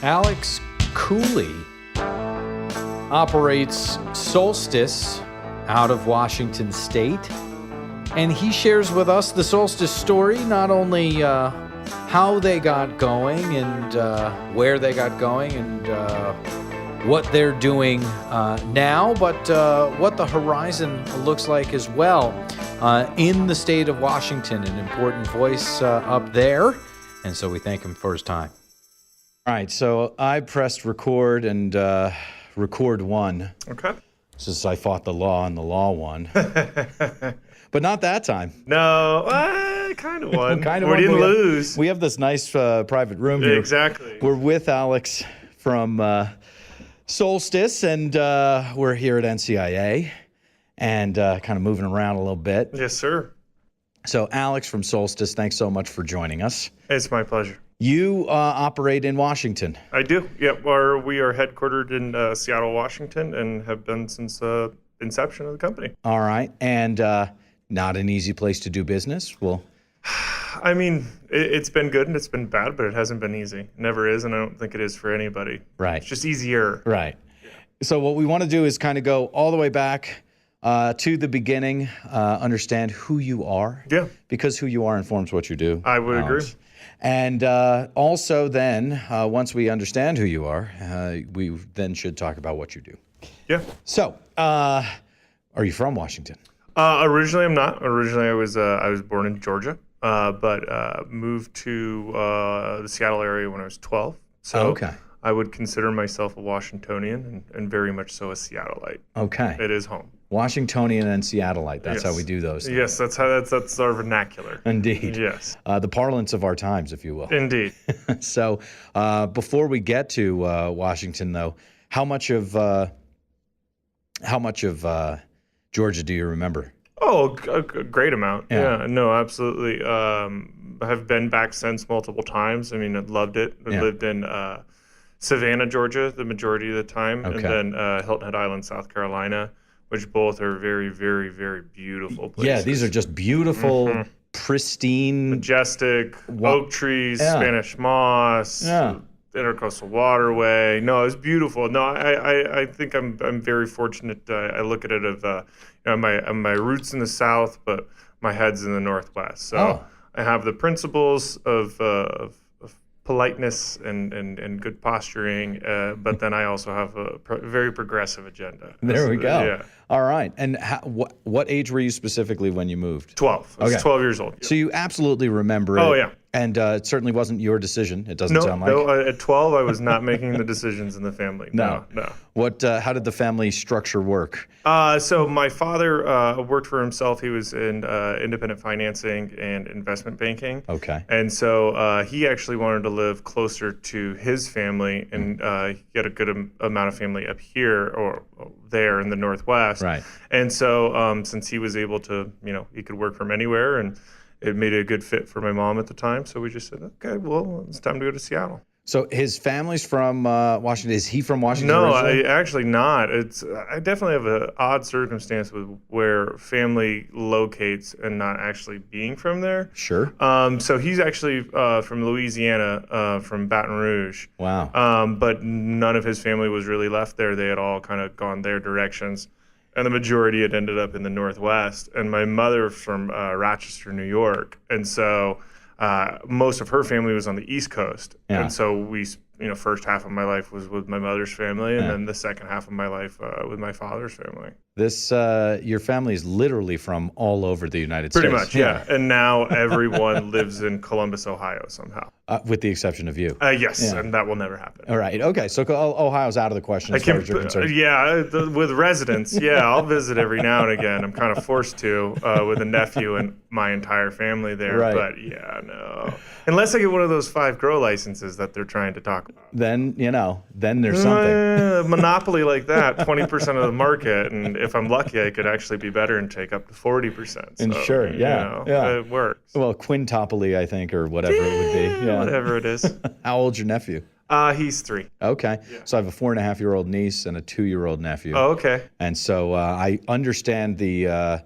Alex Cooley operates Solstice out of Washington State, and he shares with us the Solstice story, not only how they got going and where they got going and what they're doing now, but what the horizon looks like as well in the state of Washington, an important voice up there. And so we thank him for his time. All right, so I pressed record and record one. Okay. Since I fought the law and the law won. But not that time. No, kind of won. Kind of we won. didn't lose. We have this nice private room here. Exactly. We're with Alex from Solstice, and we're here at NCIA and kind of moving around a little bit. Yes, sir. So Alex from Solstice, thanks so much for joining us. It's my pleasure. You operate in Washington. I do. Yep. We are headquartered in Seattle, Washington, and have been since inception of the company. All right. And not an easy place to do business. Well, I mean, it's been good and it's been bad, but it hasn't been easy. It never is, and I don't think it is for anybody. Right. It's just easier. Right. Yeah. So what we want to do is kind of go all the way back to the beginning, understand who you are. Yeah. Because who you are informs what you do. I would agree. And also then, once we understand who you are, we then should talk about what you do. Yeah. So, are you from Washington? Originally, I'm not. Originally, I was born in Georgia, but moved to the Seattle area when I was 12. So okay. I would consider myself a Washingtonian and very much so a Seattlite. Okay. It is home. Washingtonian and Seattlite. That's yes. how we do those things. Yes, that's our vernacular. Indeed. Yes. The parlance of our times, if you will. Indeed. So before we get to Washington, though, how much of Georgia do you remember? Oh, a great amount. Yeah. No, absolutely. I have been back since multiple times. I mean, I loved it. I lived in Savannah, Georgia, the majority of the time, okay. and then Hilton Head Island, South Carolina, which both are very, very, very beautiful places. Yeah, these are just beautiful, pristine, majestic oak trees, Spanish moss, intercoastal waterway. No, it's beautiful. No, I think I'm very fortunate. I look at it of my roots in the South, but my head's in the Northwest. So I have the principles of politeness and good posturing, but then I also have a very progressive agenda. There we go. Yeah. All right. And what age were you specifically when you moved? 12. I was 12 years old. Yeah. So you absolutely remember it. Oh, yeah. And it certainly wasn't your decision. It doesn't sound like. No, at 12, I was not making the decisions in the family. No. What? How did the family structure work? So my father worked for himself. He was in independent financing and investment banking. Okay. And so he actually wanted to live closer to his family and get a good amount of family up here or there in the Northwest. Right. And so since he was able to, he could work from anywhere, and it made a good fit for my mom at the time. So we just said, okay, well, it's time to go to Seattle. So his family's from Washington. Is he from Washington? No, originally? actually not. I definitely have an odd circumstance with where family locates and not actually being from there. Sure. So he's actually from Louisiana, from Baton Rouge. Wow. But none of his family was really left there. They had all kind of gone their directions. And the majority had ended up in the Northwest. And my mother from Rochester, New York. And so most of her family was on the East Coast. Yeah. And so we, first half of my life was with my mother's family, and then the second half of my life with my father's family. This, your family is literally from all over the United Pretty States. much, yeah. And now everyone lives in Columbus, Ohio somehow. With the exception of you. Yes, and that will never happen. All right. Okay. So Ohio's out of the question as far as you're concerned. With residents, I'll visit every now and again. I'm kind of forced to with a nephew and my entire family there. Right. But no. Unless I get one of those 5 grow licenses that they're trying to talk about. Then, then there's something. Monopoly like that, 20% of the market. And if I'm lucky, I could actually be better and take up to 40%. And so, sure, it works. Well, quintuple, I think, or whatever it would be. Yeah. Whatever it is. How old's your nephew? He's 3. Okay. Yeah. So I have a 4.5-year-old niece and a 2-year-old nephew. Oh, okay. And so I understand the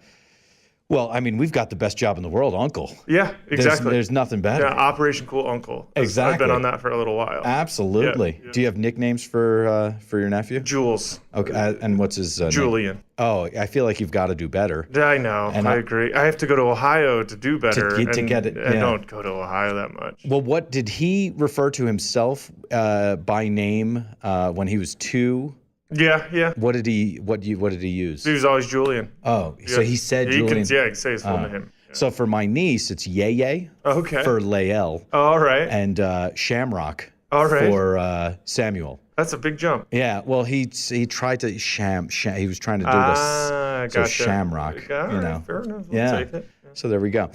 Well, I mean, we've got the best job in the world, Uncle. Yeah, exactly. There's nothing better. Yeah, Operation Cool Uncle. Exactly. I've been on that for a little while. Absolutely. Yeah. Do you have nicknames for your nephew? Jules. Okay, and what's his Julian. name? Oh, I feel like you've got to do better. I know. I agree. I have to go to Ohio to do better. To get it. I don't go to Ohio that much. Well, what did he refer to himself by name when he was 2? Yeah. What did he use? He was always Julian. Oh, yeah. So he said Julian. He can say his full name. Yeah. So for my niece, it's Yeye. Okay. For Lael. All right. And Shamrock. All right. For Samuel. That's a big jump. Yeah. Well, he tried to he was trying to do this. Gotcha. So Shamrock. Right, fair enough. Yeah. Take it. So there we go.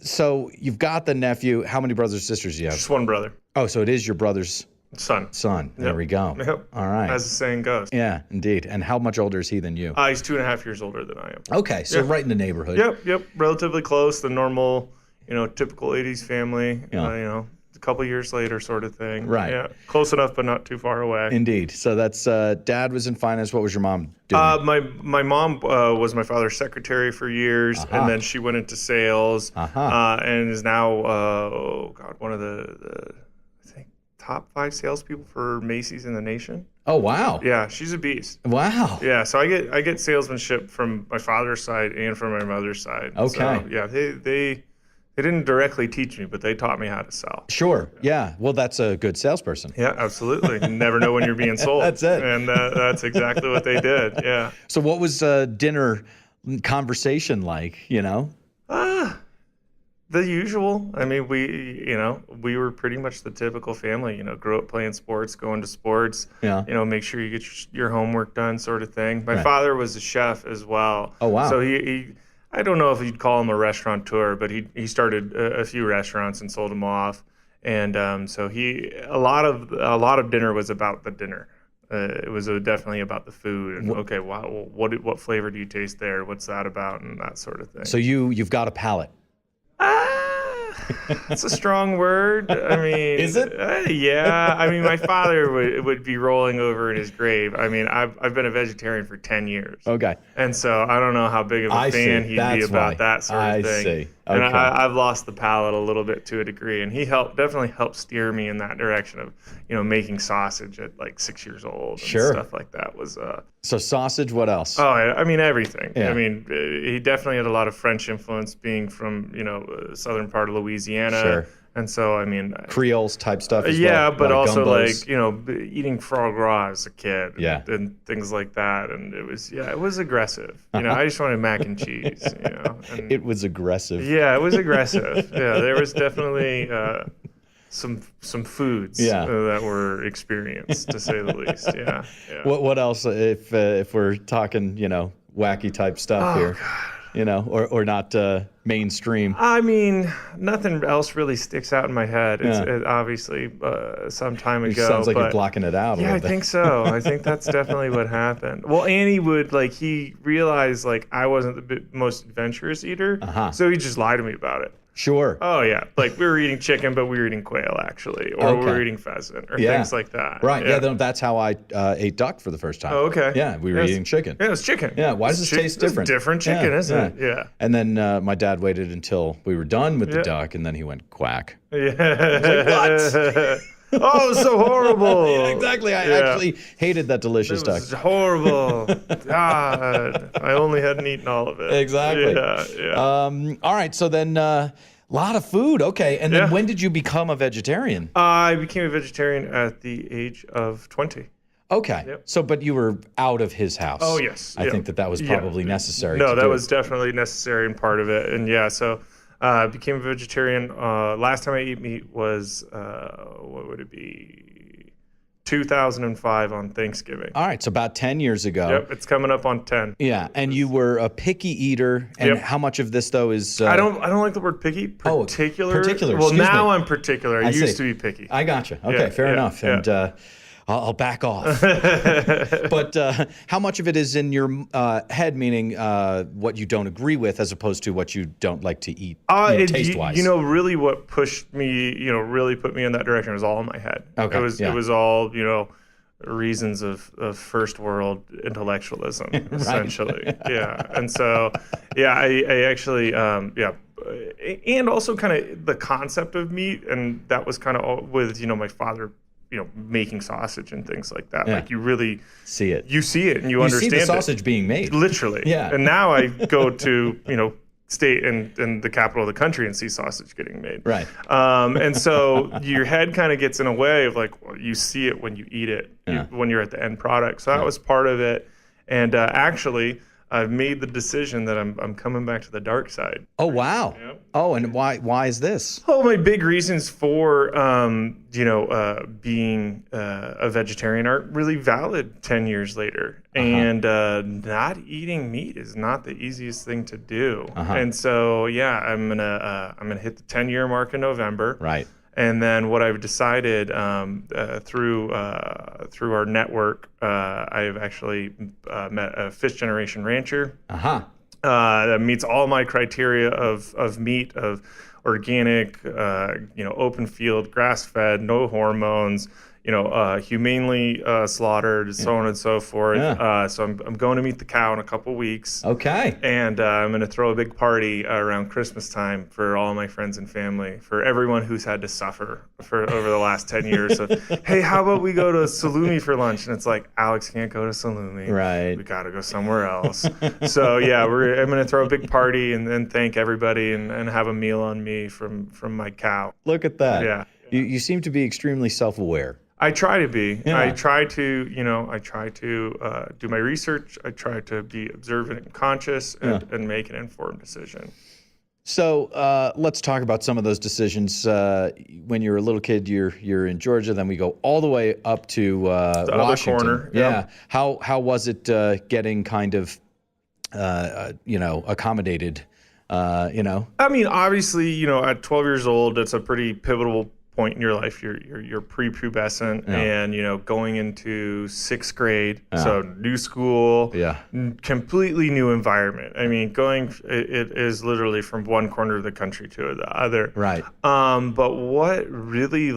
So you've got the nephew. How many brothers and sisters do you have? Just one brother. Oh, so it is your brother's son. There we go. Yep. All right. As the saying goes. Yeah, indeed. And how much older is he than you? He's 2.5 years older than I am. Okay, so right in the neighborhood. Yep. Relatively close. The normal, typical 80s family. A couple years later sort of thing. Right. Yeah. Close enough, but not too far away. Indeed. So that's Dad was in finance. What was your mom doing? My mom was my father's secretary for years, and then she went into sales, and is now one of the I think top 5 salespeople for Macy's in the nation. Oh wow! Yeah, she's a beast. Wow. Yeah, so I get salesmanship from my father's side and from my mother's side. Okay. So, yeah, they didn't directly teach me, but they taught me how to sell. Sure. Yeah. Well, that's a good salesperson. Yeah, absolutely. You never know when you're being sold. That's it. And that's exactly what they did. Yeah. So what was dinner conversation like? The usual. I mean, we were pretty much the typical family. Grew up playing sports, going to sports. Yeah. Make sure you get your homework done, sort of thing. My Right. father was a chef as well. Oh wow. So he I don't know if you'd call him a restaurateur, but he started a few restaurants and sold them off. And so a lot of dinner was about the dinner. It was definitely about the food. And okay, wow, what flavor do you taste there? What's that about? And that sort of thing. So you've got a palate. It's a strong word. I mean, is it? Yeah. I mean, my father would be rolling over in his grave. I mean, I've been a vegetarian for 10 years. Okay. And so I don't know how big of a fan he'd be about that sort of thing. I see. And Okay. I've lost the palate a little bit to a degree, and he definitely helped steer me in that direction of making sausage at like 6 years old and Sure. stuff like that was. So sausage. What else? Oh, I mean everything. Yeah. I mean, he definitely had a lot of French influence, being from southern part of Louisiana. Sure. And so, I mean, Creoles type stuff as yeah, well. but also gumbos. like eating foie gras as a kid, Yeah. and things like that, and it was aggressive. I just wanted mac and cheese. And It was aggressive. yeah, it was aggressive. Yeah, there was definitely some foods that were experienced, to say the least. Yeah. What else? If we're talking, wacky type stuff here, or not mainstream. I mean, nothing else really sticks out in my head. It's obviously some time ago. It sounds like but you're blocking it out. Yeah, I think so. I think that's definitely what happened. Well, Annie he realized I wasn't the most adventurous eater, so he just lied to me about it. Sure. Oh yeah, we were eating chicken, but we were eating quail actually, or we were eating pheasant, or things like that. Right. Yeah. That's how I ate duck for the first time. Oh, okay. Yeah, we were eating chicken. Yeah, it was chicken. Yeah. Why does this taste different? It's different chicken, isn't it? Yeah. And then my dad waited until we were done with the duck, and then he went quack. Yeah. What? Oh, so horrible. Yeah, exactly. I actually hated that delicious duck. It was horrible. God, I only hadn't eaten all of it. Exactly. Yeah. All right. So then, a lot of food. Okay. And then when did you become a vegetarian? I became a vegetarian at the age of 20. Okay. Yep. So, but you were out of his house. Oh, yes. I think that was probably necessary. No, that was definitely necessary and part of it. And so I became a vegetarian. Last time I ate meat was, what would it be? 2005 on Thanksgiving. All right. So about 10 years ago. Yep. It's coming up on 10. Yeah. And you were a picky eater. And how much of this, though, is... I don't like the word picky. Particular. Particular. Well, Excuse now me. I'm particular. I used to be picky. I gotcha. Okay. Fair enough. Yeah. And I'll back off. But how much of it is in your head, meaning what you don't agree with, as opposed to what you don't like to eat, taste-wise? Really what pushed me, really put me in that direction was all in my head. Okay. It was all, reasons of first world intellectualism, essentially. Yeah. And so, yeah, I actually, and also kind of the concept of meat. And that was kind of with, my father, making sausage and things like that. Like you really see it. You see it and you understand see the sausage being made. Literally. Yeah. And now I go to, state in the capital of the country and see sausage getting made. Right. And so your head kind of gets in a way of like, well, you see it when you eat it, when you're at the end product. So that was part of it. And actually, I've made the decision that I'm coming back to the dark side. Oh, wow. Yep. Oh, and why is this? Oh, my big reasons for, being a vegetarian aren't really valid 10 years later. And not eating meat is not the easiest thing to do. And so, I'm gonna hit the 10-year mark in November. Right. And then what I've decided through our network, I've actually met a fifth generation rancher that meets all my criteria of meat, of organic, open field, grass fed, no hormones, humanely slaughtered, so on and so forth. So I'm going to meet the cow in a couple weeks. Okay. And I'm going to throw a big party around Christmas time for all my friends and family, for everyone who's had to suffer for over the last 10 years of, hey, how about we go to Salumi for lunch? And it's like, Alex can't go to Salumi. Right. We got to go somewhere else. So yeah, I'm going to throw a big party and then thank everybody and have a meal on me from my cow. Look at that. Yeah. You seem to be extremely self-aware. I try to be. Yeah. I try to do my research. I try to be observant and conscious and make an informed decision. So let's talk about some of those decisions. When you're a little kid, you're in Georgia. Then we go all the way up to the Washington. Other corner. Yeah. How was it getting kind of accommodated? I mean, obviously, at 12 years old, it's a pretty pivotal point in your life. You're prepubescent and going into sixth grade, so new school, completely new environment. I mean, it is literally from one corner of the country to the other. Right. But what really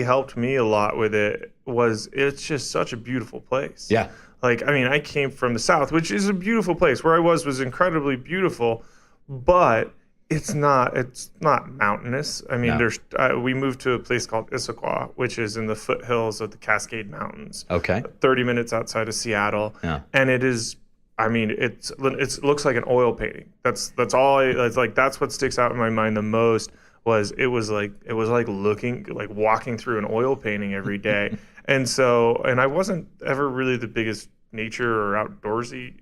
helped me a lot with it was it's just such a beautiful place. Yeah. Like, I mean, I came from the South, which is a beautiful place. Where I was incredibly beautiful, but it's not mountainous. I mean, we moved to a place called Issaquah, which is in the foothills of the Cascade Mountains. Okay. 30 minutes outside of Seattle. Yeah. And it is, I mean, it looks like an oil painting. That's what sticks out in my mind the most it was like walking through an oil painting every day. And I wasn't ever really the biggest nature or outdoorsy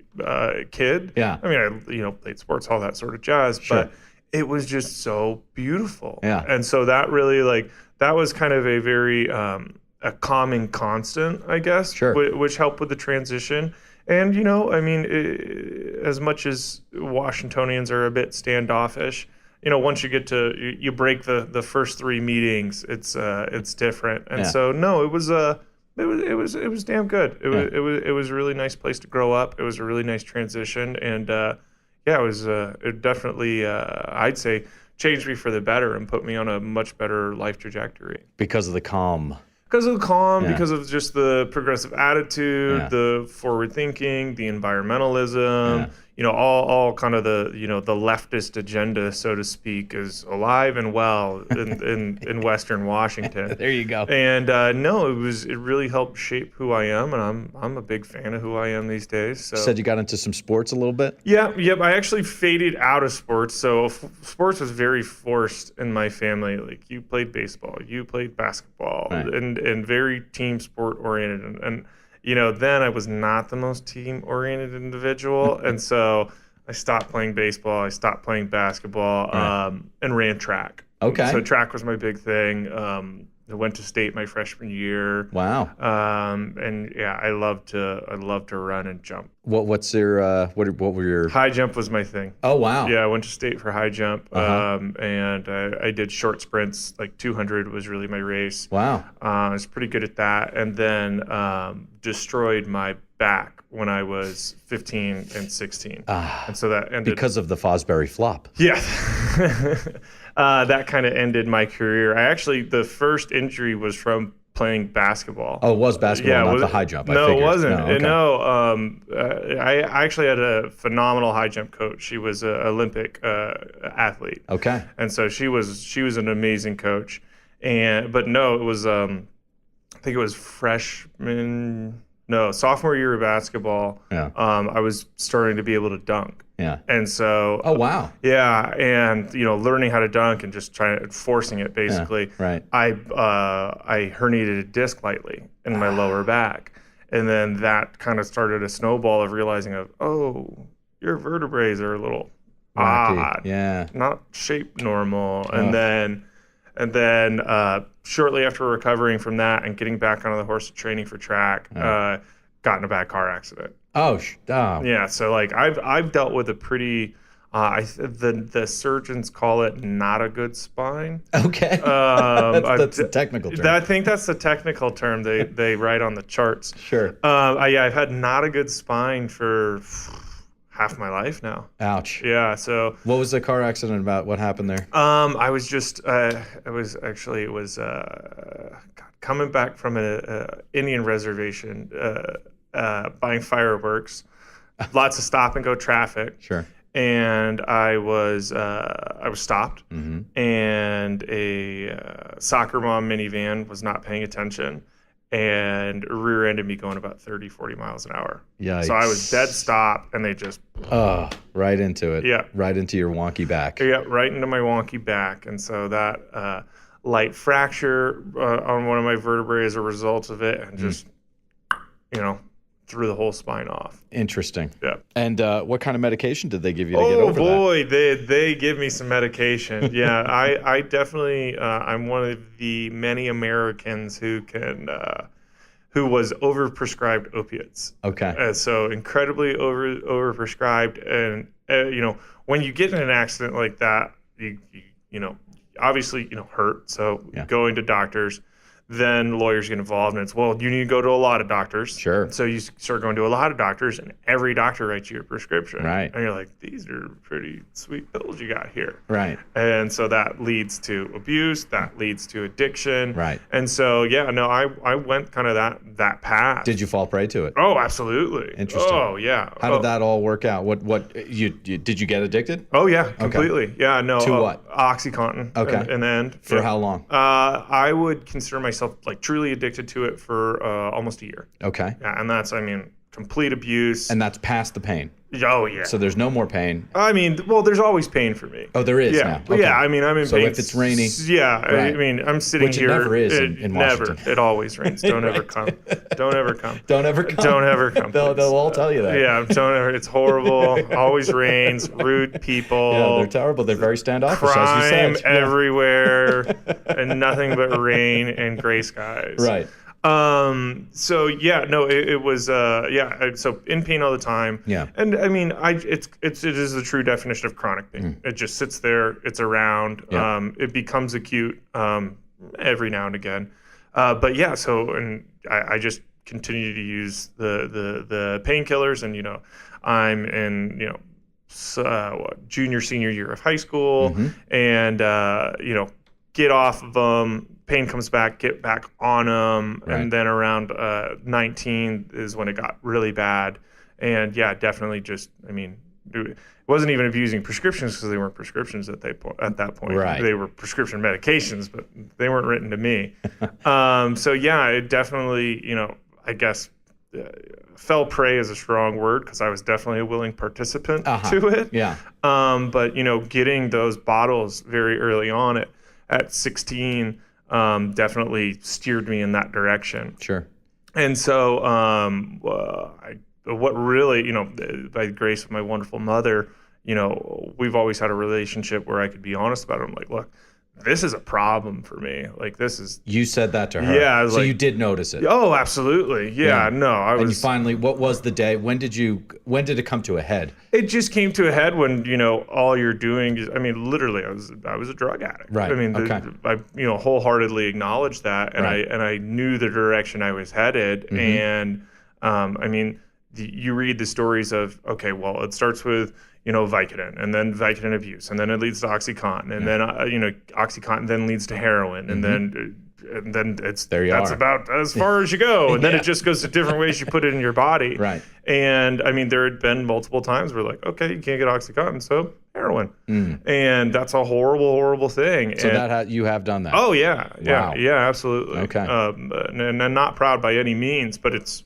kid. Yeah. I mean, I played sports, all that sort of jazz, but it was just so beautiful. Yeah. And so that really that was kind of a very a calming constant, I guess, which helped with the transition. And, I mean, as much as Washingtonians are a bit standoffish, once you get to, you break the first three meetings, it's different. And so, no, it was damn good. It was a really nice place to grow up. It was a really nice transition. And, it definitely, I'd say, changed me for the better and put me on a much better life trajectory. Because of the calm. Because of just the progressive attitude, the forward thinking, the environmentalism, all kind of the leftist agenda, so to speak, is alive and well in Western Washington. There you go. And it really helped shape who I am, and I'm a big fan of who I am these days. So. You said you got into some sports a little bit? Yep. I actually faded out of sports, so sports was very forced in my family. Like, you played baseball, you played basketball, and very team sport oriented, and then I was not the most team-oriented individual, and so I stopped playing baseball, I stopped playing basketball, and ran track. Okay. So track was my big thing. I went to state my freshman year. Wow. And I love to run and jump. What were your high jump was my thing. Oh wow. Yeah, I went to state for high jump. And I did short sprints, like 200 was really my race. Wow. I was pretty good at that, and then destroyed my back when I was 15 and 16. And so that ended because of the Fosbury flop. Yeah. That kind of ended my career. The first injury was from playing basketball. Oh, it was basketball, not the high jump. I no, figured. it wasn't. No, okay. No, I actually had a phenomenal high jump coach. She was an Olympic athlete. Okay. And so she was an amazing coach. But no, it was I think it was sophomore year of basketball. Yeah. I was starting to be able to dunk. Yeah. And so. Oh, wow. Yeah, and learning how to dunk and just forcing it basically. Yeah, right. I herniated a disc lightly in my lower back, and then that kind of started a snowball of realizing your vertebrae are a little wacky. Odd. Yeah. Not shaped normal, and then shortly after recovering from that and getting back onto the horse and training for track, got in a bad car accident. Yeah, so like I've dealt with a pretty the surgeons call it not a good spine. Okay. That's a technical term. I think that's the technical term they write on the charts. Sure. I've had not a good spine for half my life now. Ouch. Yeah. So what was the car accident about? What happened there? I was just coming back from an Indian reservation, buying fireworks, lots of stop and go traffic. Sure. And I was stopped, and a soccer mom minivan was not paying attention and rear-ended me going about 30, 40 miles an hour. Yikes. So I was dead stop, and they just... right into it. Yeah. Right into your wonky back. Yeah, right into my wonky back. And so that light fracture on one of my vertebrae as a result of it, and just, threw the whole spine off. Interesting. Yeah. And what kind of medication did they give you to get over that? Oh, boy, they give me some medication. Yeah, I definitely, I'm one of the many Americans who was overprescribed opiates. Okay. So incredibly overprescribed. And, when you get in an accident like that, you obviously, hurt. So going to doctors. Then lawyers get involved, and it's, you need to go to a lot of doctors. Sure. So you start going to a lot of doctors, and every doctor writes you a prescription. Right. And you're like, these are pretty sweet pills you got here. Right. And so that leads to abuse. That leads to addiction. Right. And so, I went kind of that path. Did you fall prey to it? Oh, absolutely. Interesting. Oh, yeah. How did that all work out? What did you get addicted? Oh, yeah, completely. Okay. Yeah, no. To what? OxyContin. Okay. In the end. For how long? I would consider myself like truly addicted to it for almost a year. Okay. Yeah, and that's, complete abuse. And that's past the pain. Oh, yeah. So there's no more pain. There's always pain for me. Oh, there is now. Okay. Yeah, I'm in so pain. if it's rainy. Yeah, right. I'm sitting Which here. Which it never is in Washington. Never. It always rains. Don't ever come. Don't ever come. Don't ever come. Don't ever come. They'll all tell you that. Yeah, don't ever. It's horrible. Always rains. Rude people. Yeah, they're terrible. They're very standoffish, as you said. Crime everywhere, and nothing but rain and gray skies. Right. So it was so in pain all the time. Yeah. And it is the true definition of chronic pain. It just sits there, it's around. Yeah. It becomes acute every now and again. And I just continue to use the painkillers, and I'm in junior senior year of high school, and get off of them. Pain comes back, get back on them, right. And then around 19 is when it got really bad. And definitely just, it wasn't even abusing prescriptions because they weren't prescriptions at that point. Right. They were prescription medications, but they weren't written to me. It definitely, I guess fell prey is a strong word because I was definitely a willing participant to it. Yeah. But getting those bottles very early on at 16 definitely steered me in that direction. Sure. And so what really, by the grace of my wonderful mother, we've always had a relationship where I could be honest about it. I'm like, look, this is a problem for me. Like, this is... You said that to her. Yeah. So you did notice it. Oh, absolutely. Yeah. No, I was... And you finally... What was the day? When did it come to a head? It just came to a head when, all you're doing is... literally, I was a drug addict. Right. I wholeheartedly acknowledged that, and right. I knew the direction I was headed. And, you read the stories of, okay, well, it starts with... Vicodin, and then Vicodin abuse, and then it leads to OxyContin, and then OxyContin then leads to heroin, and then and then that's are. about as far as you go. And then Yeah. it just goes to different ways you put it in your body. Right. And I mean, there had been multiple times where like, okay, you can't get Oxycontin, so heroin. And that's a horrible, horrible thing. So and, you have done that. Oh yeah. Wow. Yeah, absolutely. Okay. And I'm not proud by any means, but it's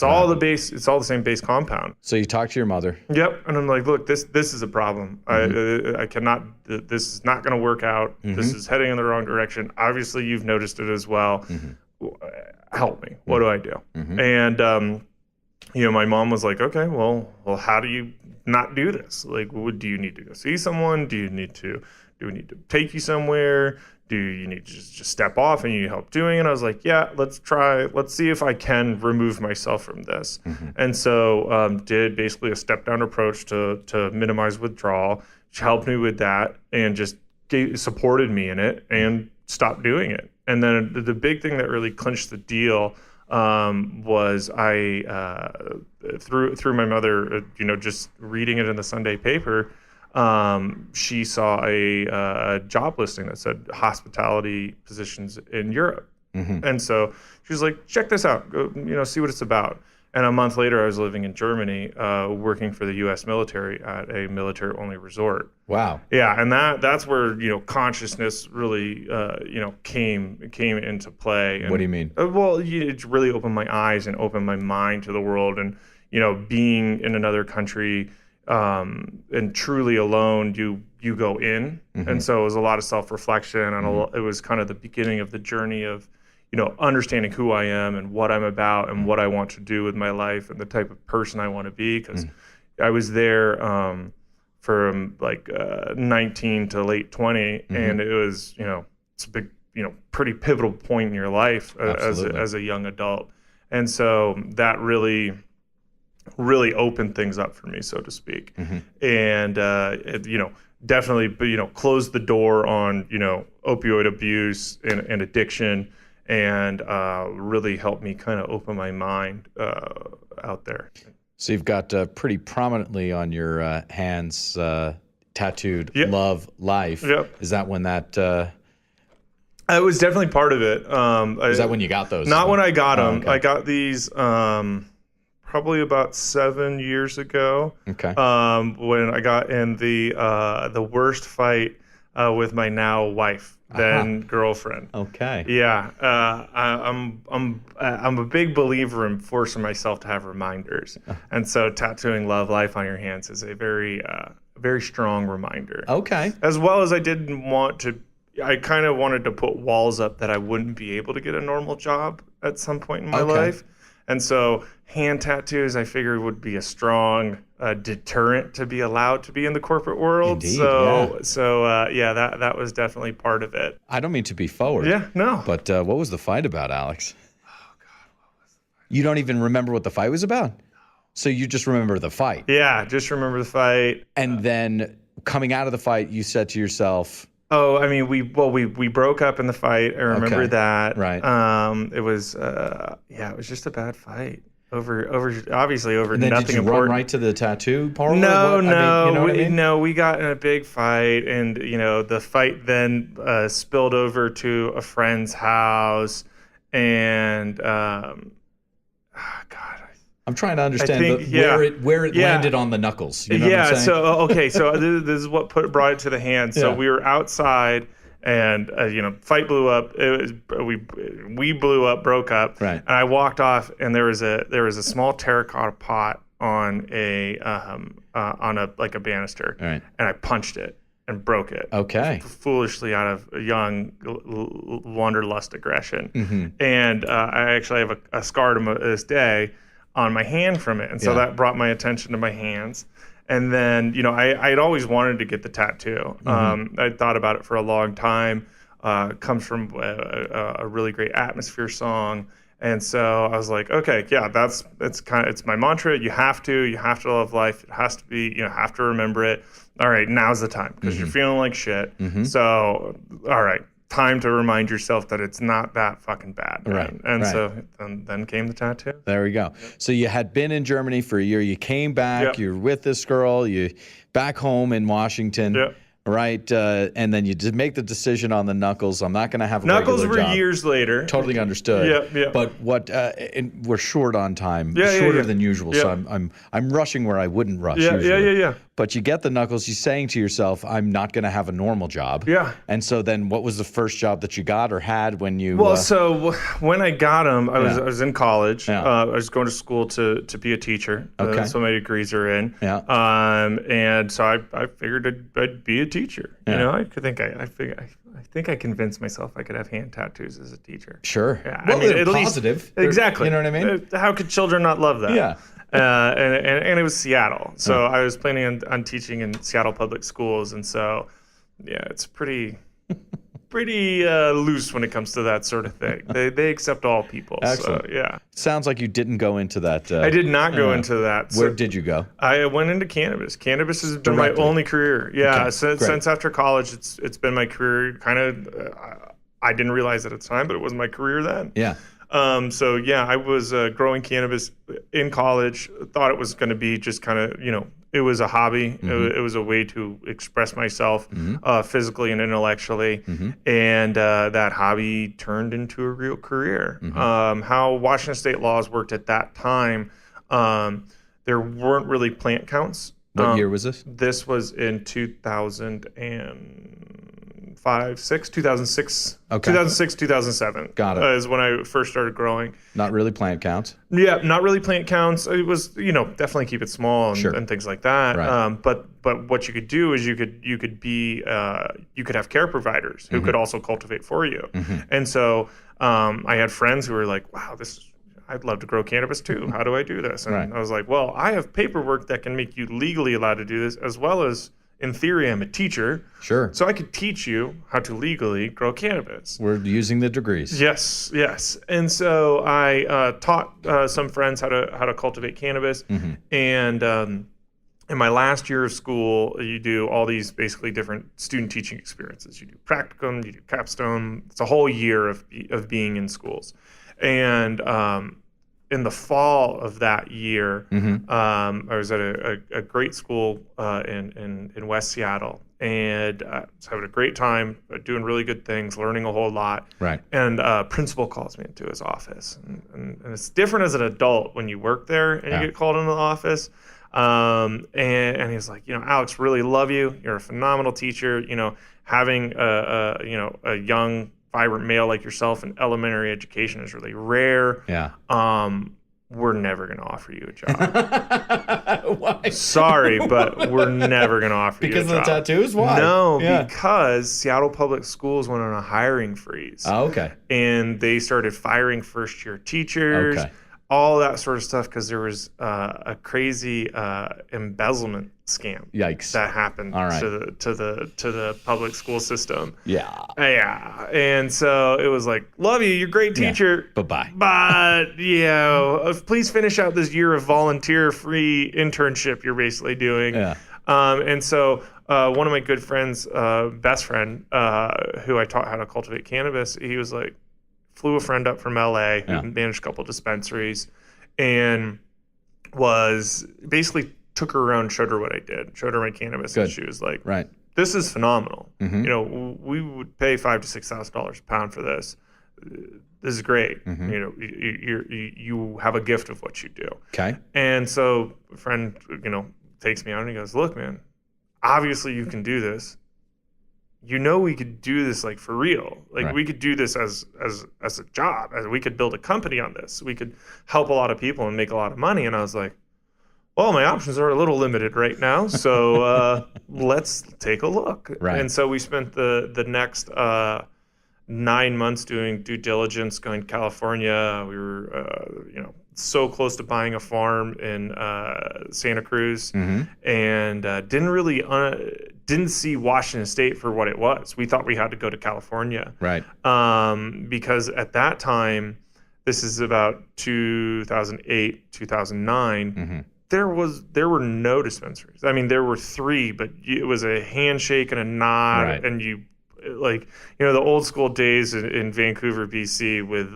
all the same base compound. So you talk to your mother. Yep. And I'm like, look, this is a problem. I cannot, this is not going to work out. This is heading in the wrong direction. Obviously you've noticed it as well. Help me. What do I do? And, my mom was like, okay, well, how do you not do this? Like, do you need to go see someone? Do we need to take you somewhere? Do you need to just step off and you need help doing it? I was like, yeah, let's see if I can remove myself from this. And so did basically a step down approach to minimize withdrawal. She helped me with that and just supported me in it and stopped doing it. And then the big thing that really clinched the deal was I through my mother, just reading it in the Sunday paper. She saw a job listing that said hospitality positions in Europe. And so she was like, check this out, go, see what it's about. And a month later, I was living in Germany, working for the U.S. military at a military-only resort. Wow. Yeah, and that's where consciousness really came into play. And, what do you mean? Well, it really opened my eyes and opened my mind to the world, and being in another country. And truly alone, you go in, and so it was a lot of self-reflection, and it was kind of the beginning of the journey of, understanding who I am and what I'm about and what I want to do with my life and the type of person I want to be. Because I was there from 19 to late 20, and it was it's a big pretty pivotal point in your life as a young adult, and so that really opened things up for me, so to speak. And definitely closed the door on opioid abuse and addiction, and really helped me kind of open my mind out there. So you've got pretty prominently on your hands tattooed Love Life. Yep. Is that when that it was definitely part of it. Is that when you got those? Not when I got them. Okay. I got these probably about 7 years ago. Okay. When I got in the worst fight with my now wife, then girlfriend. Okay. Yeah. I'm a big believer in forcing myself to have reminders, and so tattooing Love Life on your hands is a very very strong reminder. Okay. As well as I kind of wanted to put walls up that I wouldn't be able to get a normal job at some point in my life. And so hand tattoos, I figured, would be a strong deterrent to be allowed to be in the corporate world. Indeed, that was definitely part of it. I don't mean to be forward. Yeah, no. But what was the fight about, Alex? Oh, God, what was the fight? You don't even remember what the fight was about? No. So you just remember the fight? Yeah, just remember the fight. And then coming out of the fight, you said to yourself... Oh, I mean, we broke up in the fight. I remember that. Right. It was it was just a bad fight over obviously over and then nothing did you important. run right to the tattoo parlor? No, we got in a big fight, and the fight then spilled over to a friend's house, and I'm trying to understand where it landed on the knuckles. You know what I'm saying? So this is what brought it to the hand. So we were outside, and fight blew up. We blew up, broke up, right. And I walked off, and there was a small terracotta pot on a banister, right. And I punched it and broke it. Okay. Foolishly, out of young wanderlust aggression, Mm-hmm. and I actually have a scar to this day on my hand from it, and so that brought my attention to my hands. And then I had always wanted to get the tattoo. Mm-hmm. I thought about it for a long time. Comes from a really great Atmosphere song, and so I was like, okay, yeah, it's my mantra. You have to love life. It has to be, have to remember it. All right, now's the time, because you're feeling like shit. Mm-hmm. So all right, time to remind yourself that it's not that fucking bad. Right. And so then came the tattoo. There we go. So you had been in Germany for a year. You came back. Yep. You're with this girl. You back home in Washington. Yep. right? And then you just make the decision on the knuckles. I'm not going to have a Knuckles regular were job. years later. Totally understood. Yeah. But what? And we're short on time, Yeah, shorter than usual. Yeah. So I'm rushing where I wouldn't rush usually. Yeah. But you get the knuckles. You're saying to yourself, I'm not going to have a normal job. Yeah. And so then, what was the first job that you got or had when you? Well, so when I got them, I was in college. Yeah. I was going to school to be a teacher. Okay. That's what my degrees are in. Yeah. And so I figured I'd be a teacher. Yeah. You know, I think I convinced myself I could have hand tattoos as a teacher. Sure. Yeah. Well, I mean, they're at positive. least exactly. You know what I mean? How could children not love that? Yeah. And it was Seattle, so I was planning on teaching in Seattle public schools, and so it's pretty loose when it comes to that sort of thing. They accept all people. Excellent. So yeah. Sounds like you didn't go into that. I did not go into that. Where did you go? I went into cannabis. Cannabis has been my only career. Yeah, Okay, since after college, it's been my career. Kind of, I didn't realize at the time, but it was my career then. Yeah. So yeah, I was growing cannabis in college. Thought it was going to be just kind of, it was a hobby. Mm-hmm. It was a way to express myself physically and intellectually. Mm-hmm. And that hobby turned into a real career. Mm-hmm. How Washington state laws worked at that time, there weren't really plant counts. What year was this? This was in 2006. Okay. 2006, 2007. Got it. Is when I first started growing. Not really plant counts. Yeah, not really plant counts. It was, definitely keep it small and things like that. Right. But what you could do is you could have care providers who could also cultivate for you. And so I had friends who were like, wow, I'd love to grow cannabis too. How do I do this? And I was like, well, I have paperwork that can make you legally allowed to do this, as well as in theory, I'm a teacher. Sure. So I could teach you how to legally grow cannabis. We're using the degrees. Yes. And so I taught some friends how to cultivate cannabis. And in my last year of school, you do all these basically different student teaching experiences. You do practicum, you do capstone. It's a whole year of being in schools. And in the fall of that year, I was at a great school in West Seattle, and I was having a great time, doing really good things, learning a whole lot. Right. And principal calls me into his office, and it's different as an adult when you work there and you get called into the office. And he's like, Alex, really love you. You're a phenomenal teacher. Having a young, vibrant male like yourself in elementary education is really rare. Yeah. We're never going to offer you a job. Why? Sorry, but we're never going to offer you a job. Because of the tattoos? Why? No, because Seattle Public Schools went on a hiring freeze. Oh, okay. And they started firing first-year teachers. Okay. All that sort of stuff, because there was a crazy embezzlement scam. Yikes. That happened to the public school system. Yeah. And so it was like, love you, you're a great teacher. Yeah. Bye-bye. But please finish out this year of volunteer-free internship you're basically doing. Yeah. And so one of my good friends, best friend, who I taught how to cultivate cannabis, he was like, flew a friend up from LA who managed a couple dispensaries, and was basically took her around, showed her what I did, showed her my cannabis, and she was like, right, this is phenomenal. We would pay $5,000 to $6,000 a pound for this. This is great. You have a gift of what you do. Okay. And so a friend, takes me out and he goes, look, man, obviously you can do this. We could do this like for real. Like we could do this as a job. We could build a company on this. We could help a lot of people and make a lot of money. And I was like, well, my options are a little limited right now. So let's take a look. Right. And so we spent the next 9 months doing due diligence, going to California. We were, so close to buying a farm in Santa Cruz, and didn't see Washington State for what it was. We thought we had to go to California, right? Because at that time, this is about 2008, 2009. There were no dispensaries. I mean, there were 3, but it was a handshake and a nod, and you. The old school days in Vancouver, BC, with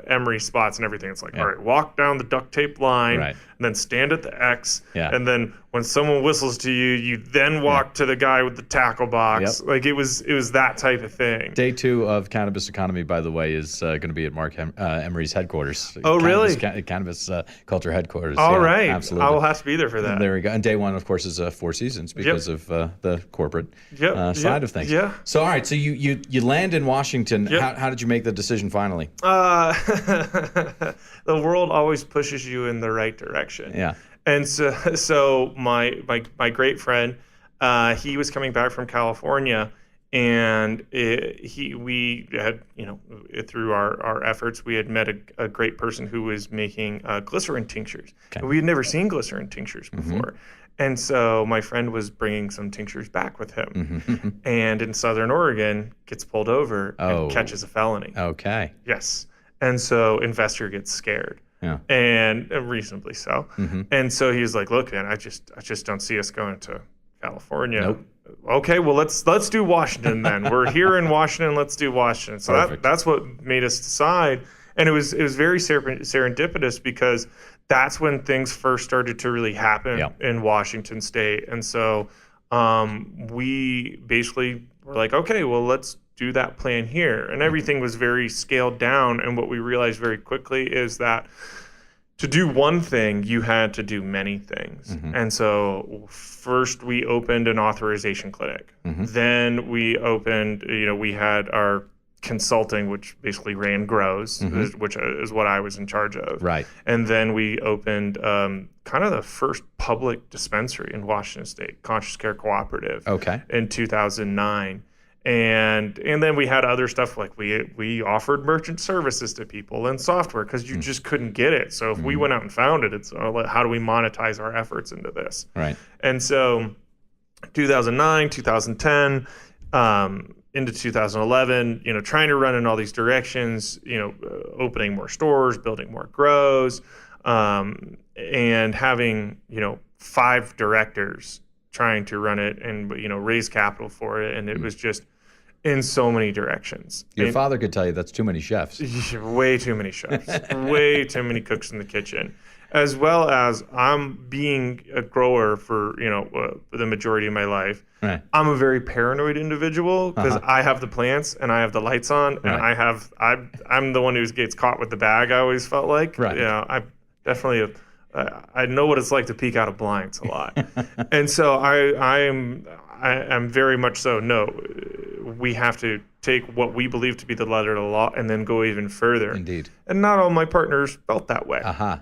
emery spots and everything. It's like, all right, walk down the duct tape line, and then stand at the X, and then When someone whistles to you, you then walk to the guy with the tackle box. Yep. Like it was that type of thing. Day 2 of Cannabis Economy, by the way, is going to be at Mark Emery's headquarters. Oh, really? Cannabis culture headquarters. All right. Absolutely. I will have to be there for that. There we go. And day 1, of course, is Four Seasons because of the corporate side of things. Yeah. So, all right. So you land in Washington. Yep. How did you make the decision finally? The world always pushes you in the right direction. Yeah. And so my great friend, he was coming back from California, and we had, through our efforts, we had met a great person who was making glycerin tinctures. Okay. And we had never seen glycerin tinctures before. And so my friend was bringing some tinctures back with him, and in Southern Oregon gets pulled over and catches a felony. Okay. Yes. And so investor gets scared. Yeah. And reasonably so. And so he was like, "Look, man, I just don't see us going to California." Nope. Okay, well let's do Washington then. We're here in Washington. Let's do Washington. So that's what made us decide. And it was very serendipitous because that's when things first started to really happen in Washington State. And so we basically were like, okay, well, let's do that plan here. And everything was very scaled down. And what we realized very quickly is that to do one thing, you had to do many things. And so first we opened an authorization clinic. Then we opened, we had our consulting, which basically ran grows, which is what I was in charge of. Right. And then we opened kind of the first public dispensary in Washington State, Conscious Care Cooperative. Okay. In 2009. And then we had other stuff like we offered merchant services to people and software because you just couldn't get it. So if we went out and found it, it's how do we monetize our efforts into this? Right. And so 2009, 2010, into 2011, trying to run in all these directions, opening more stores, building more grows, and having, 5 directors trying to run it and, raise capital for it. And it was just in so many directions. Your father could tell you that's too many chefs. Way too many chefs, way too many cooks in the kitchen, as well as I'm being a grower for, the majority of my life. Right. I'm a very paranoid individual because I have the plants and I have the lights on and I'm the one who gets caught with the bag. I always felt like, right. I definitely, I know what it's like to peek out of blinds a lot. And so I'm very much so, no, we have to take what we believe to be the letter of the law and then go even further. Indeed. And not all my partners felt that way.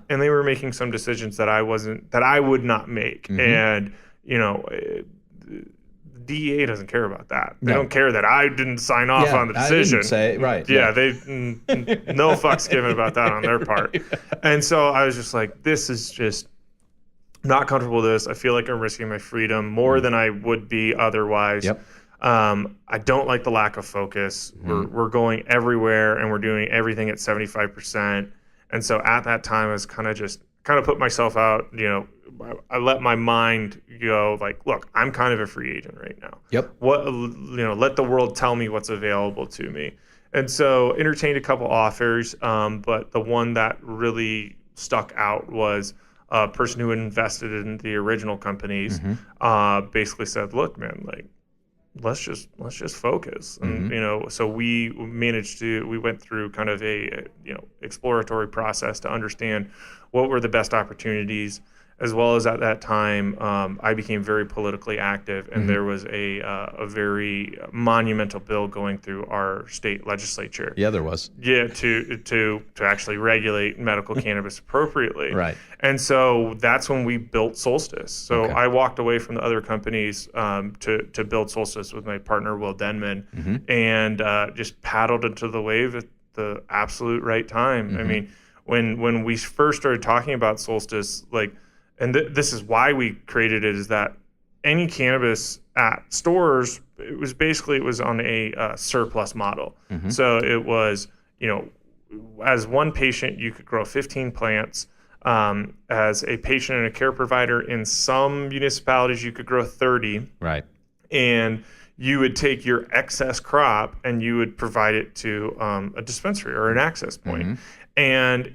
And they were making some decisions that I would not make. And, DEA doesn't care about that. They don't care that I didn't sign off on the decision. I didn't say, right. Yeah, they no fucks given about that on their part. And so I was just like, this is just not comfortable with this. I feel like I'm risking my freedom more than I would be otherwise. Yep. I don't like the lack of focus. We're going everywhere and we're doing everything at 75%. And so at that time I was kind of put myself out, I let my mind go like, look, I'm kind of a free agent right now. Yep. Let the world tell me what's available to me. And so entertained a couple offers, but the one that really stuck out was a person who had invested in the original companies, basically said, look, man, like, let's just focus. And, so we went through kind of a, exploratory process to understand what were the best opportunities, as well as at that time, I became very politically active, and there was a very monumental bill going through our state legislature. Yeah, there was. Yeah, to actually regulate medical cannabis appropriately. Right. And so that's when we built Solstice. So I walked away from the other companies to build Solstice with my partner, Will Denman, and just paddled into the wave at the absolute right time. I mean, when we first started talking about Solstice, like, and this is why we created it, is that any cannabis at stores, it was on a surplus model. So it was, as one patient, you could grow 15 plants. As a patient and a care provider in some municipalities, you could grow 30. Right. And you would take your excess crop and you would provide it to a dispensary or an access point. And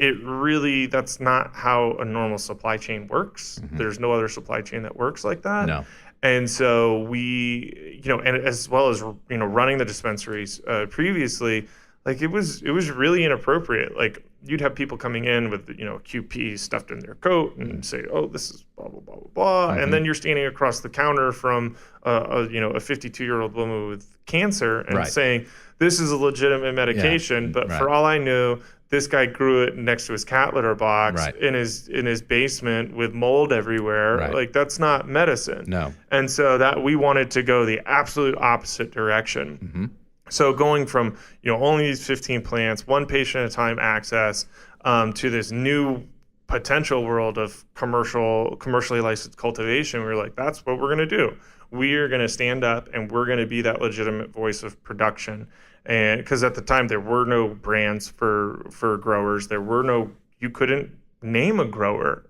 that's not how a normal supply chain works. There's no other supply chain that works like that. No. And so we, and as well as, running the dispensaries previously, like it was really inappropriate. Like you'd have people coming in with, QP stuffed in their coat and say, oh, this is blah, blah, blah, blah, blah. And then you're standing across the counter from, a 52-year-old woman with cancer and saying, this is a legitimate medication. But for all I knew, this guy grew it next to his cat litter box in his basement with mold everywhere. Like that's not medicine. No. And so that we wanted to go the absolute opposite direction. So going from only these 15 plants, one patient at a time access, to this new potential world of commercially licensed cultivation, we were like, that's what we're going to do. We are going to stand up and we're going to be that legitimate voice of production. And because at the time there were no brands for growers, you couldn't name a grower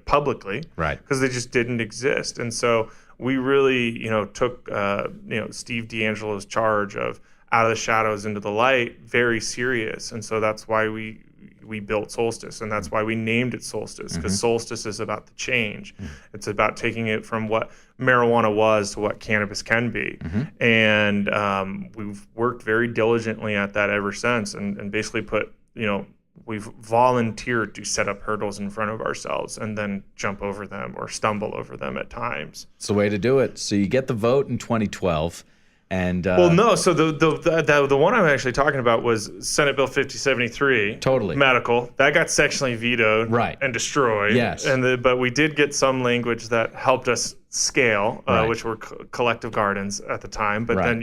publicly, because they just didn't exist. And so we really, took Steve D'Angelo's charge of out of the shadows into the light very serious. And so that's why we built Solstice, and that's why we named it Solstice, because Solstice is about the change. It's about taking it from what marijuana was to what cannabis can be. And we've worked very diligently at that ever since, and basically we've volunteered to set up hurdles in front of ourselves and then jump over them or stumble over them at times. It's the way to do it. So you get the vote in 2012. And well, no. So the one I'm actually talking about was Senate Bill 5073. Totally. Medical. That got sectionally vetoed and destroyed. Yes. But we did get some language that helped us scale, which were collective gardens at the time. But then,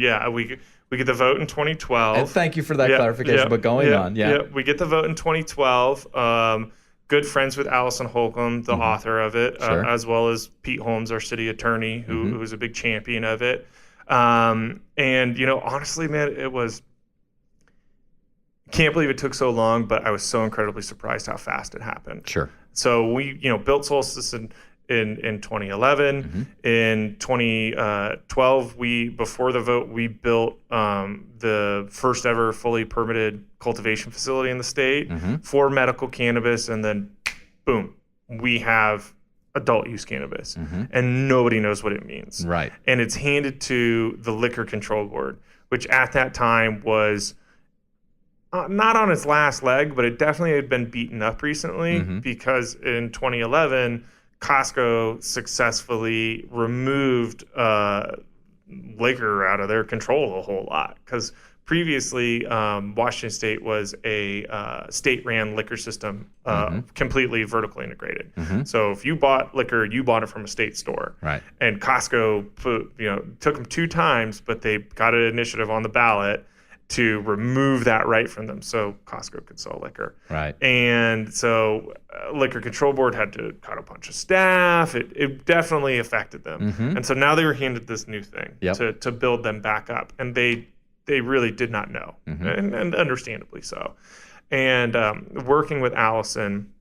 we get the vote in 2012. And thank you for that clarification. But going on, we get the vote in 2012. Good friends with Allison Holcomb, the author of it, as well as Pete Holmes, our city attorney, who was a big champion of it. And honestly, man, can't believe it took so long, but I was so incredibly surprised how fast it happened. Sure. So we, built Solstice in 2011. In 2012, before the vote, we built the first ever fully permitted cultivation facility in the state for medical cannabis, and then boom, we have adult use cannabis, and nobody knows what it means. Right. And it's handed to the Liquor Control Board, which at that time was not on its last leg, but it definitely had been beaten up recently, because in 2011, Costco successfully removed liquor out of their control a whole lot, because previously, Washington State was a state-ran liquor system, completely vertically integrated. So if you bought liquor, you bought it from a state store. Right. And Costco took them 2 times, but they got an initiative on the ballot to remove that right from them, so Costco could sell liquor. Right. And so Liquor Control Board had to cut a bunch of staff. It definitely affected them. And so now they were handed this new thing to build them back up, and they really did not know, and understandably so. And working with Allison,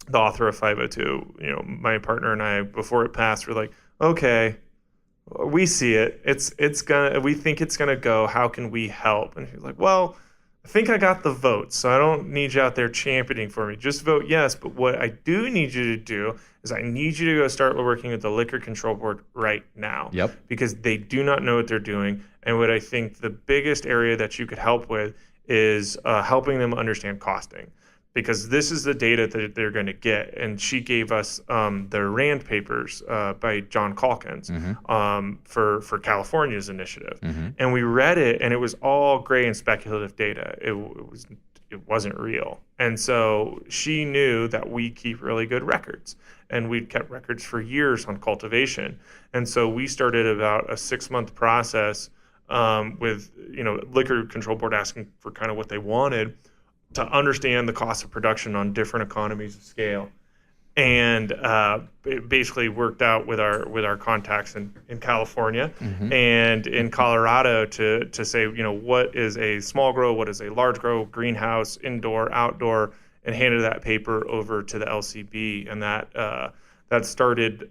the author of 502, my partner and I, before it passed, were like, okay, we see it. We think it's gonna go. How can we help? And she's like, well, I think I got the votes, so I don't need you out there championing for me. Just vote yes. But what I do need you to do is I need you to go start working with the Liquor Control Board right now. Because they do not know what they're doing. And what I think the biggest area that you could help with is helping them understand costing, because this is the data that they're going to get. And she gave us the RAND papers by John Calkins for California's initiative. And we read it, and it was all gray and speculative data. It wasn't real. And so she knew that we keep really good records, and we'd kept records for years on cultivation. And so we started about a 6-month process with Liquor Control Board asking for kind of what they wanted to understand the cost of production on different economies of scale. And it basically worked out with our contacts in California and in Colorado to say, what is a small grow, what is a large grow, greenhouse, indoor, outdoor, and handed that paper over to the LCB. And that started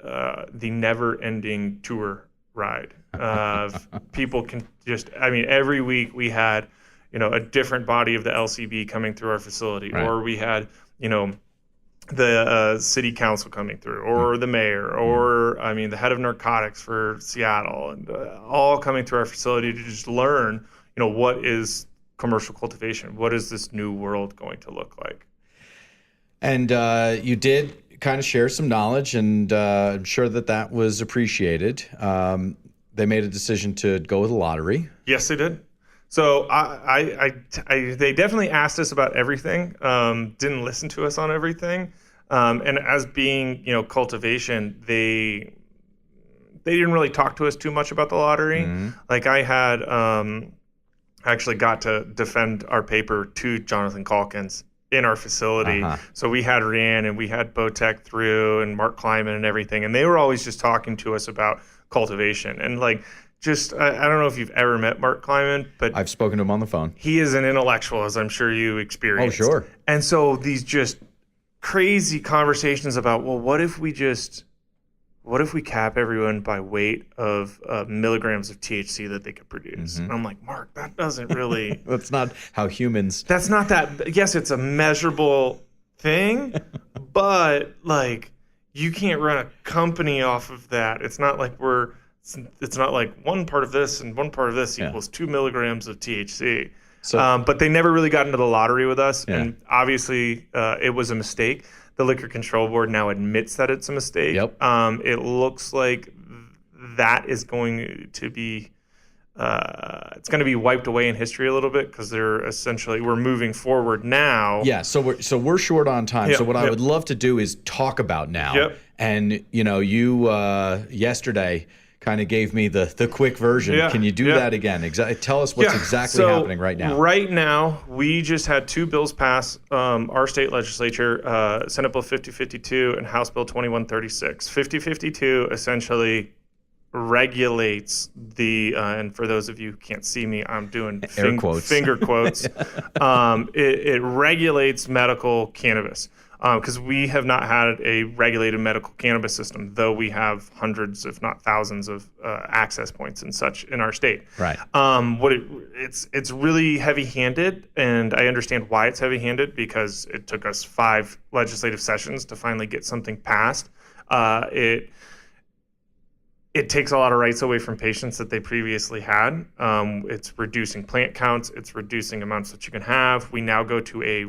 the never-ending tour ride. People can just, I mean, every week we had, a different body of the LCB coming through our facility, Right. or we had, the city council coming through, or the mayor, or the head of narcotics for Seattle, and all coming through our facility to just learn, what is commercial cultivation? What is this new world going to look like? And you did kind of share some knowledge, and I'm sure that was appreciated. They made a decision to go with a lottery. Yes, they did. So they definitely asked us about everything. Didn't listen to us on everything. And as being, cultivation, they didn't really talk to us too much about the lottery. Mm-hmm. Like I had actually got to defend our paper to Jonathan Calkins in our facility. Uh-huh. So we had Rhiannon and we had Botech through and Mark Kleiman and everything. And they were always just talking to us about cultivation. And like, just, I don't know if you've ever met Mark Kleiman, but I've spoken to him on the phone. He is an intellectual, as I'm sure you experienced. Oh, sure. And so these just crazy conversations about, well, what if we cap everyone by weight of milligrams of THC that they could produce? Mm-hmm. And I'm like, Mark, that doesn't really... That's not how humans... That's not that... Yes, it's a measurable thing, but like, you can't run a company off of that. It's not like it's not like one part of this and one part of this equals 2 milligrams of THC. So, but they never really got into the lottery with us. Yeah. And obviously it was a mistake. The Liquor Control Board now admits that it's a mistake. Yep. It looks like that is going to be, it's going to be wiped away in history a little bit because we're moving forward now. Yeah. So we're short on time. Yep. So what I would love to do is talk about now. Yep. And you yesterday kind of gave me the quick version. Yeah, can you do that again? Tell us what's exactly happening right now. Right now, we just had 2 bills pass our state legislature, Senate Bill 5052 and House Bill 2136. 5052 essentially regulates and for those of you who can't see me, I'm doing finger quotes. It regulates medical cannabis. Because we have not had a regulated medical cannabis system, though we have hundreds, if not thousands, of access points and such in our state. Right. It's really heavy-handed, and I understand why it's heavy-handed because it took us 5 legislative sessions to finally get something passed. It takes a lot of rights away from patients that they previously had. It's reducing plant counts. It's reducing amounts that you can have. We now go to a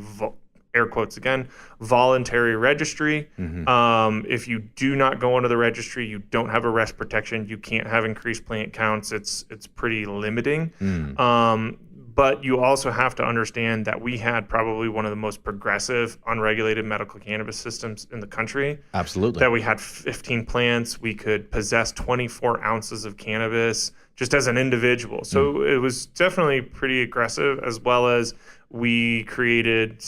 air quotes again, voluntary registry. Mm-hmm. If you do not go into the registry, you don't have arrest protection. You can't have increased plant counts. It's pretty limiting. Mm. But you also have to understand that we had probably one of the most progressive, unregulated medical cannabis systems in the country. Absolutely. That we had 15 plants. We could possess 24 ounces of cannabis just as an individual. So it was definitely pretty aggressive, as well as someone created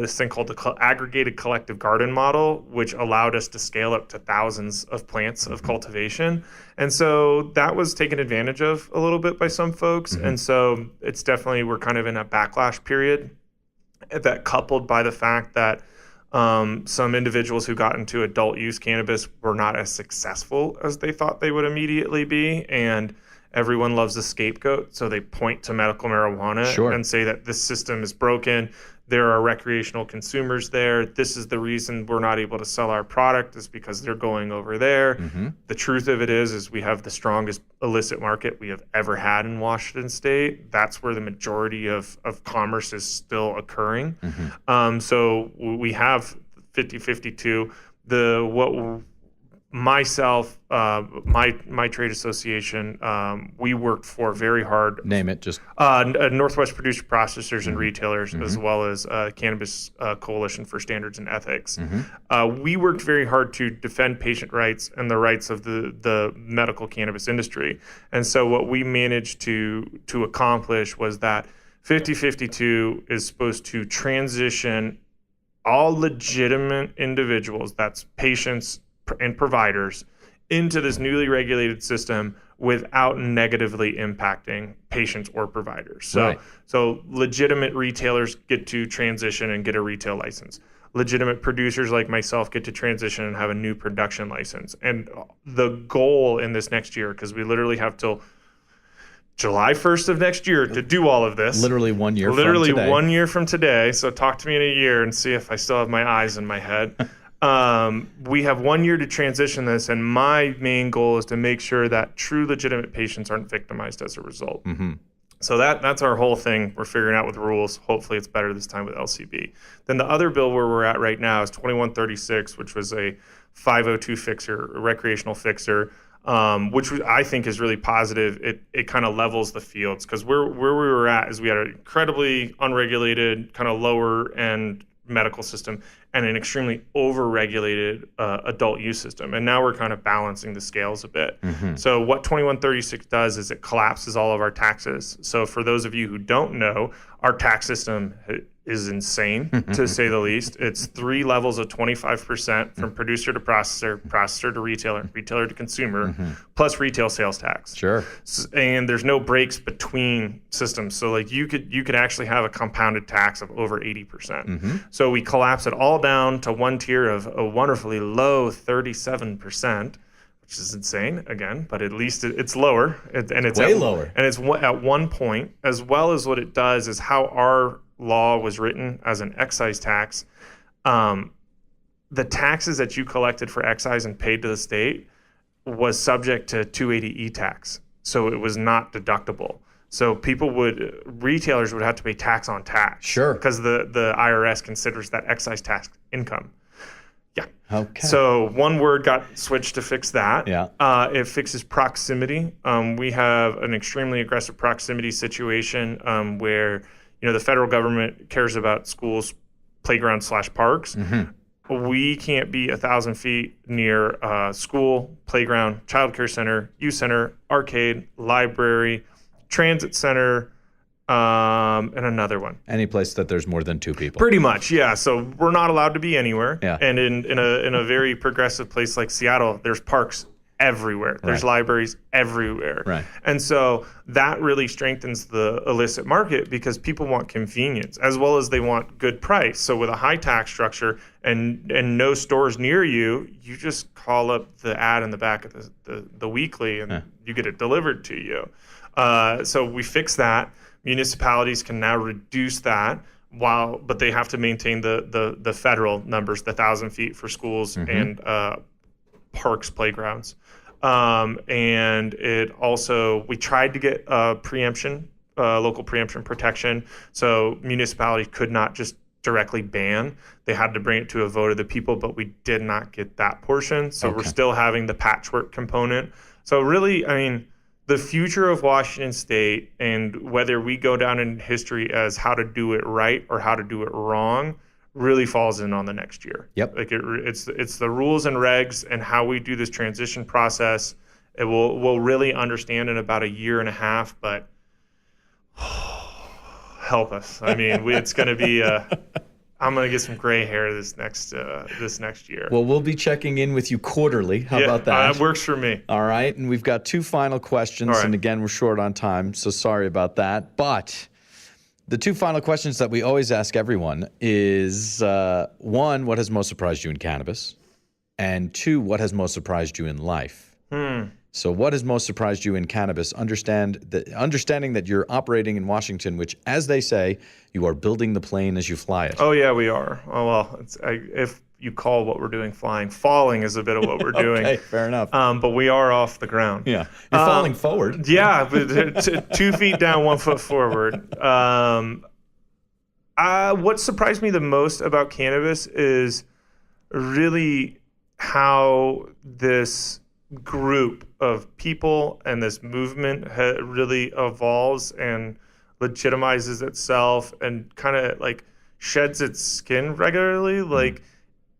this thing called the aggregated collective garden model, which allowed us to scale up to thousands of plants of cultivation. And so that was taken advantage of a little bit by some folks. Mm-hmm. And so it's definitely, we're kind of in a backlash period that, coupled by the fact that some individuals who got into adult use cannabis were not as successful as they thought they would immediately be. And everyone loves a scapegoat, so they point to medical marijuana and say that this system is broken. There are recreational consumers there. This is the reason we're not able to sell our product, is because they're going over there. Mm-hmm. The truth of it is we have the strongest illicit market we have ever had in Washington State. That's where the majority of commerce is still occurring. Mm-hmm. So we have 5052. Myself, my trade association, we worked for very hard. Name it, just Northwest Producer Processors and Retailers, as well as Cannabis Coalition for Standards and Ethics. We worked very hard to defend patient rights and the rights of the medical cannabis industry. And so what we managed to accomplish was that 5052 is supposed to transition all legitimate individuals, that's patients and providers, into this newly regulated system without negatively impacting patients or providers. So legitimate retailers get to transition and get a retail license. legitimate producers like myself get to transition and have a new production license. And the goal in this next year, because we literally have till July 1st of next year to do all of this. Literally 1 year Literally from today. 1 year from today. So talk to me in a year and see if I still have my eyes in my head. We have 1 year to transition this, and my main goal is to make sure that true legitimate patients aren't victimized as a result. Mm-hmm. So that's our whole thing we're figuring out with rules. Hopefully it's better this time with LCB. Then the other bill where we're at right now is 2136, which was a 502 fixer, a recreational fixer, which I think is really positive. It kind of levels the fields, because where we were at is we had an incredibly unregulated, kind of lower end medical system and an extremely over-regulated adult use system. And now we're kind of balancing the scales a bit. Mm-hmm. So what 2136 does is it collapses all of our taxes. So for those of you who don't know, our tax system is insane, to say the least. It's 3 levels of 25% from producer to processor, processor to retailer, retailer to consumer, plus retail sales tax. Sure. And there's no breaks between systems. So like you could actually have a compounded tax of over 80%. So we collapse it all down to one tier of a wonderfully low 37%. Which is insane, again, but at least it's lower. And it's way lower. And it's at one point, as well as what it does is how our law was written as an excise tax. The taxes that you collected for excise and paid to the state was subject to 280E tax. So it was not deductible. So retailers would have to pay tax on tax. Sure. Because the IRS considers that excise tax income. Yeah. Okay. So one word got switched to fix that. Yeah. It fixes proximity. We have an extremely aggressive proximity situation where the federal government cares about schools, playgrounds / parks. We can't be 1,000 feet near a school, playground, childcare center, youth center, arcade, library, transit center, and another one. Any place that there's more than 2 people. Pretty much, yeah. So we're not allowed to be anywhere. Yeah. And in a very progressive place like Seattle, there's parks everywhere. There's libraries everywhere. Right. And so that really strengthens the illicit market, because people want convenience as well as they want good price. So with a high tax structure and no stores near you, you just call up the ad in the back of the weekly and you get it delivered to you. So we fix that. Municipalities can now reduce that, but they have to maintain the federal numbers, the 1,000 feet for schools and parks, playgrounds. And it also, we tried to get preemption, local preemption protection. So municipalities could not just directly ban. They had to bring it to a vote of the people, but we did not get that portion. So we're still having the patchwork component. So really, I mean, the future of Washington State, and whether we go down in history as how to do it right or how to do it wrong, really falls in on the next year. Yep. Like it's the rules and regs and how we do this transition process. It we'll really understand in about a year and a half, but help us. I mean, it's going to be I'm going to get some gray hair this next year. Well, we'll be checking in with you quarterly. How about that? That works for me. All right. And we've got 2 final questions. All right. And again, we're short on time, so sorry about that. But the 2 final questions that we always ask everyone is, 1, what has most surprised you in cannabis? And 2, what has most surprised you in life? So what has most surprised you in cannabis? Understanding that you're operating in Washington, which, as they say, you are building the plane as you fly it. Oh, yeah, we are. Oh, well, if you call what we're doing flying, falling is a bit of what we're doing. Okay, fair enough. But we are off the ground. Yeah, you're falling forward. Yeah, 2 feet down, 1 foot forward. What surprised me the most about cannabis is really how this group of people and this movement really evolves and legitimizes itself and kind of like sheds its skin regularly. Like,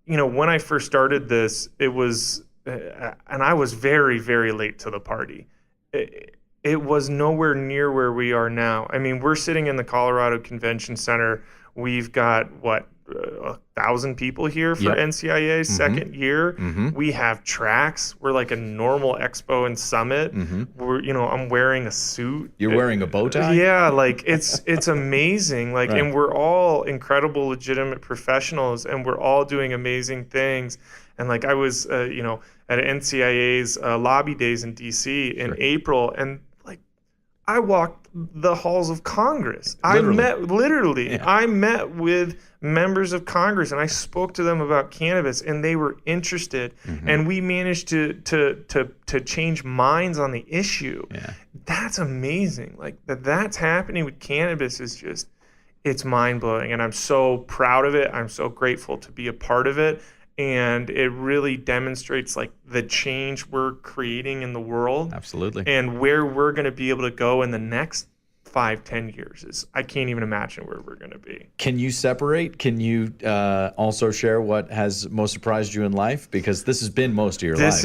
when I first started this, it was, and I was very, very late to the party. It was nowhere near where we are now. I mean, we're sitting in the Colorado Convention Center. We've got 1,000 people here for NCIA second year. We have tracks. We're like a normal expo and summit. We're, I'm wearing a suit. You're wearing a bow tie? Yeah, like it's amazing. Like, and we're all incredible, legitimate professionals, and we're all doing amazing things. And like I was, at NCIA's lobby days in DC in April, and like I walked the halls of Congress. I met with members of Congress, and I spoke to them about cannabis, and they were interested, and we managed to change minds on the issue. That's amazing. Like that's happening with cannabis is just, it's mind-blowing, and I'm so proud of it. I'm so grateful to be a part of it, and it really demonstrates like the change we're creating in the world. Absolutely. And where we're going to be able to go in the next 5-10 years is, I can't even imagine where we're going to be. Can you separate? Can you also share what has most surprised you in life? Because this has been most of your life.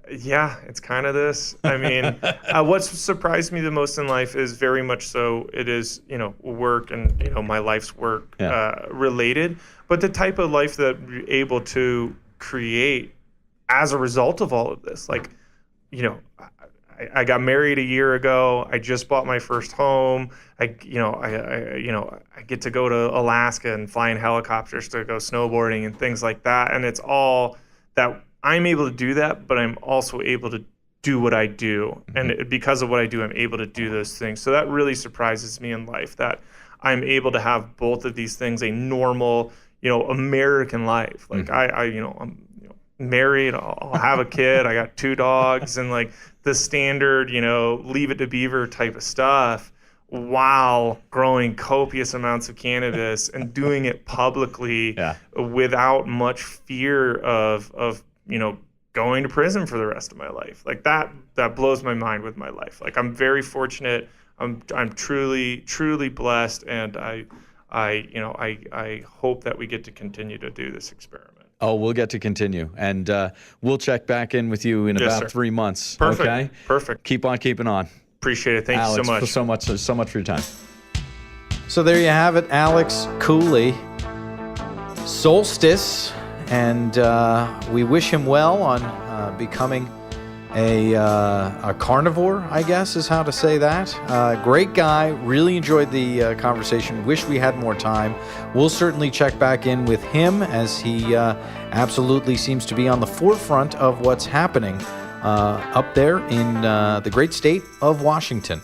It's kind of this. I mean, what's surprised me the most in life is very much so it is, work and, my life's work related, but the type of life that we're able to create as a result of all of this. Like, I got married a year ago. I just bought my first home. I get to go to Alaska and fly in helicopters to go snowboarding and things like that. And it's all that I'm able to do that, but I'm also able to do what I do. And because of what I do, I'm able to do those things. So that really surprises me in life, that I'm able to have both of these things, a normal, American life. Like I'm married, I'll have a kid, I got 2 dogs, and like the standard, leave it to beaver type of stuff, while growing copious amounts of cannabis and doing it publicly without much fear of going to prison for the rest of my life. Like that blows my mind with my life. Like I'm very fortunate. I'm truly, truly blessed, and I hope that we get to continue to do this experiment. Oh, we'll get to continue, and we'll check back in with you in about 3 months. Perfect. Okay. Perfect. Keep on keeping on. Appreciate it. Thank Alex, you so much. So much for your time. So there you have it, Alex Cooley, Solstice, and we wish him well on becoming a carnivore, I guess is how to say that. Great guy. Really enjoyed the conversation. Wish we had more time. We'll certainly check back in with him, as he absolutely seems to be on the forefront of what's happening up there in the great state of Washington.